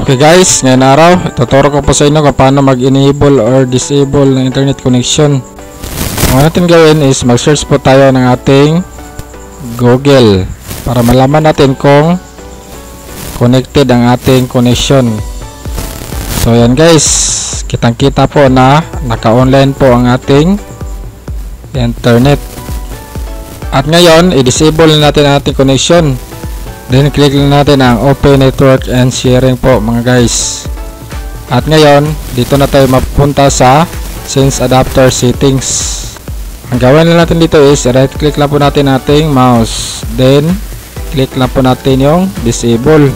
Okay guys, ngayong araw tuturo ko po sa inyo kung paano mag-enable or disable ng internet connection. Ang natin gawin is mag-search po tayo ng ating Google para malaman natin kung connected ang ating connection. So yan guys, kitang-kita po na naka-online po ang ating internet. At ngayon, i-disable natin ang ating connection. Then click lang natin ang Open Network and Sharing po mga guys. At ngayon, dito na tayo mapunta sa Sense Adapter Settings. Ang gawin lang natin dito is right click lang po natin ating mouse. Then click lang po natin yung Disable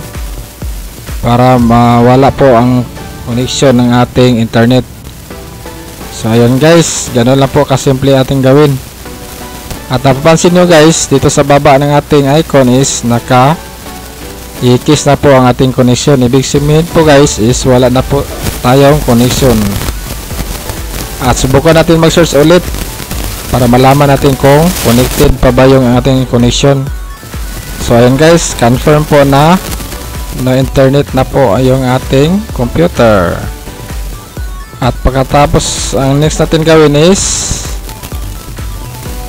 para mawala po ang connection ng ating internet. So ayun guys, ganoon lang po kasimple ating gawin. At napapansin nyo guys, dito sa baba ng ating icon is i-kiss na po ang ating connection. Ibig sabihin po guys is wala na po tayong connection. At subukan natin mag-search ulit para malaman natin kung connected pa ba yung ating connection. So ayun guys, confirm po na no internet na po yung ating computer. At pagkatapos, ang next natin gawin is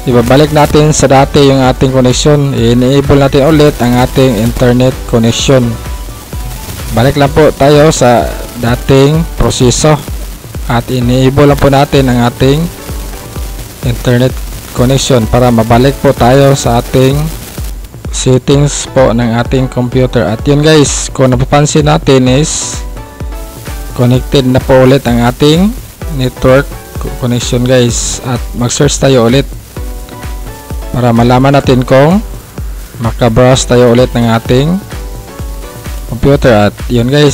ibabalik natin sa dati yung ating connection. I-enable natin ulit ang ating internet connection. Balik lang po tayo sa dating proseso at i-enable lang po natin ang ating internet connection para mabalik po tayo sa ating settings po ng ating computer. At yun guys, kung napapansin natin is connected na po ulit ang ating network connection guys. At mag-search tayo ulit para malaman natin kung makabrowse tayo ulit ng ating computer. At yun guys,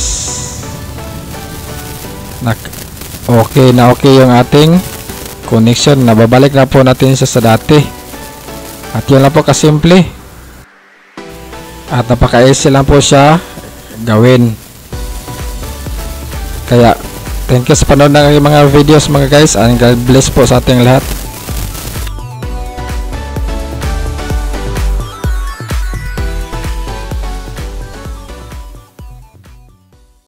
okay yung ating connection. Nababalik na po natin siya sa dati. At yun lang po kasimple. At napaka-easy lang po siya gawin. Kaya thank you sa panonood ng mga videos mga guys, and God bless po sa ating lahat.